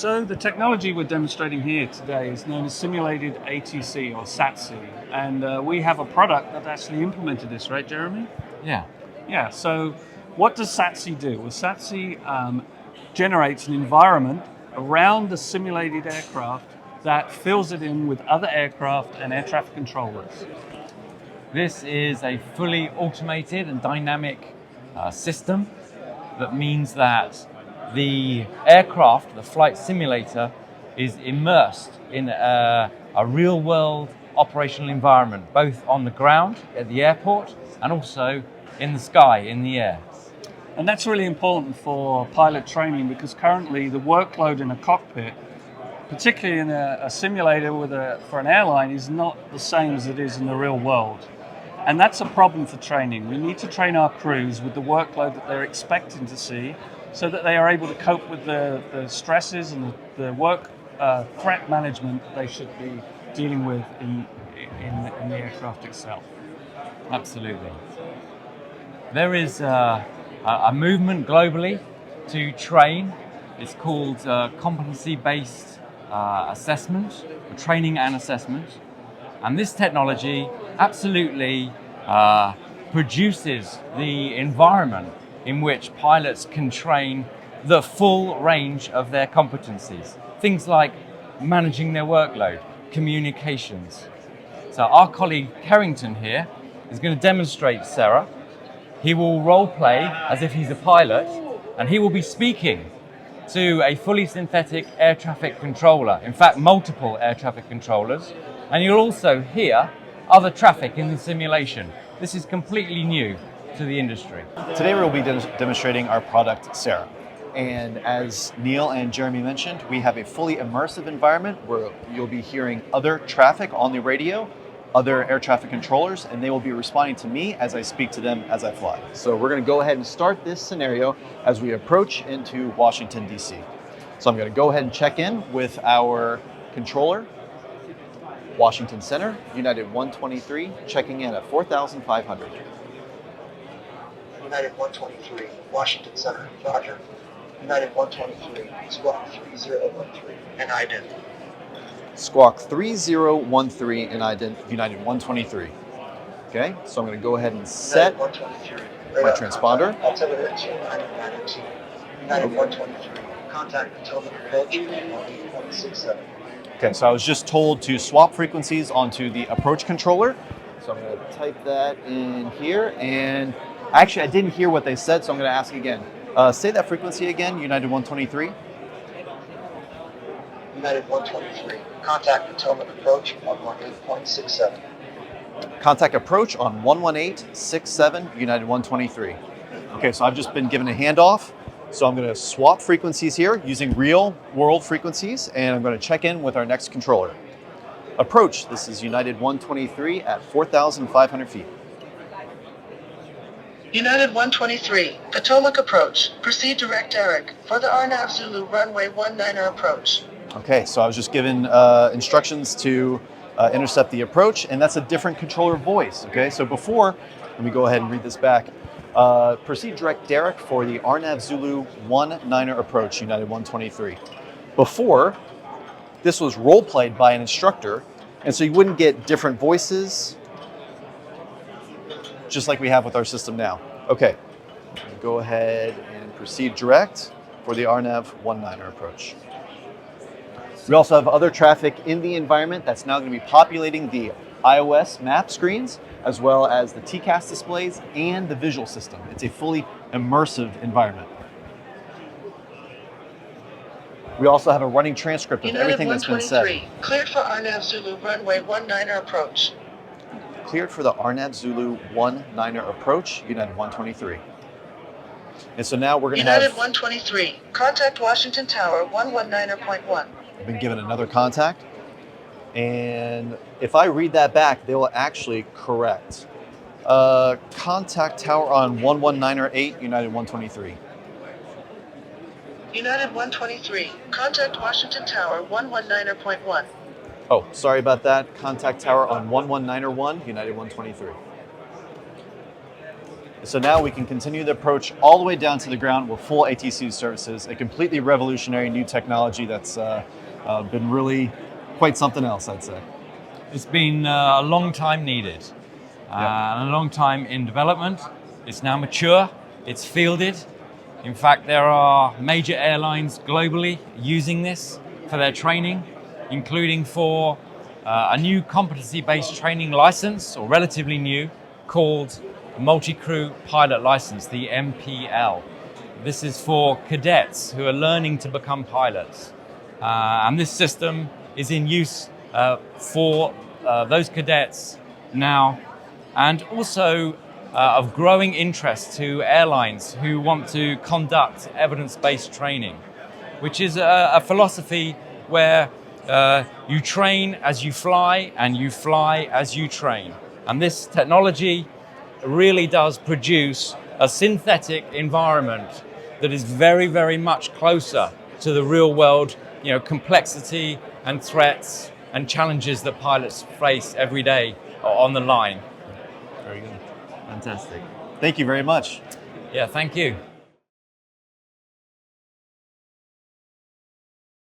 So the technology we're demonstrating here today is known as simulated ATC or SATC, and we have a product that actually implemented this, right, Jeremy? Yeah. Yeah. So what does SATC do? Well, SATC generates an environment around the simulated aircraft that fills it in with other aircraft and air traffic controllers. This is a fully automated and dynamic system that means that the aircraft, the flight simulator, is immersed in a real-world operational environment, both on the ground at the airport and also in the sky, in the air. And that's really important for pilot training because currently the workload in a cockpit, particularly in a simulator for an airline, is not the same as it is in the real world. And that's a problem for training. We need to train our crews with the workload that they're expecting to see so that they are able to cope with the stresses and the work threat management that they should be dealing with in the aircraft itself. Absolutely. There is a movement globally to train. It's called competency-based assessment, training and assessment. And this technology absolutely produces the environment in which pilots can train the full range of their competencies. Things like managing their workload, communications. So our colleague Kerrenton here is going to demonstrate SERA. He will role play as if he's a pilot, and he will be speaking to a fully synthetic air traffic controller, in fact multiple air traffic controllers, and you'll also hear other traffic in the simulation. This is completely new to the industry. Today we'll be demonstrating our product, SERA. And as Neil and Jeremy mentioned, we have a fully immersive environment where you'll be hearing other traffic on the radio, other air traffic controllers, and they will be responding to me as I speak to them as I fly. So we're going to go ahead and start this scenario as we approach into Washington, D.C. So I'm going to go ahead and check in with our controller, Washington Center, United 123, checking in at 4,500. United 123, Washington Center, Roger. United 123, Squawk 3013, and ident. Squawk 3013 and ident, United 123. Okay, so I'm going to go ahead and set my transponder. Altimeter 2992. United 123, contact Potomac approach 18.67. Okay, so I was just told to swap frequencies onto the approach controller. So I'm going to type that in here, and actually I didn't hear what they said, so I'm going to ask again. Say that frequency again, United 123. United 123, contact Potomac approach on 18.67. Contact approach on 118.67, United 123. Okay, so I've just been given a handoff. So I'm going to swap frequencies here using real world frequencies, and I'm going to check in with our next controller. Approach, this is United 123 at 4,500 feet. United 123, Potomac approach. Proceed direct Derek for the RNAV Zulu runway 19er approach. Okay, so I was just given instructions to intercept the approach, and that's a different controller voice. Okay, so before, let me go ahead and read this back. Proceed direct Derek for the RNAV Zulu 19er approach, United 123. Before, this was role played by an instructor, and so you wouldn't get different voices, just like we have with our system now. Okay, go ahead and proceed direct for the RNAV 19er approach. We also have other traffic in the environment that's now going to be populating the iOS map screens, as well as the TCAS displays and the visual system. It's a fully immersive environment. We also have a running transcript of everything that's been said. Cleared for RNAV Zulu runway 19er approach. Cleared for the RNAV Zulu 19er approach, United 123. And so now we're going to have... United 123, contact Washington Tower 119er.1. I've been given another contact. And if I read that back, they will actually correct. Contact tower on 119er8, United 123. United 123, contact Washington Tower 119er.1. Oh, sorry about that. Contact tower on 119er1, United 123. So now we can continue the approach all the way down to the ground with full ATC services, a completely revolutionary new technology that's been really quite something else, I'd say. It's been a long time needed, and a long time in development. It's now mature, it's fielded. In fact, there are major airlines globally using this for their training, including for a new competency-based training license, or relatively new, called Multi-Crew Pilot License, the MPL. This is for cadets who are learning to become pilots. And this system is in use for those cadets now, and also of growing interest to airlines who want to conduct evidence-based training, which is a philosophy where you train as you fly and you fly as you train. And this technology really does produce a synthetic environment that is very, very much closer to the real world, complexity and threats and challenges that pilots face every day on the line. Very good. Fantastic. Thank you very much. Yeah, thank you.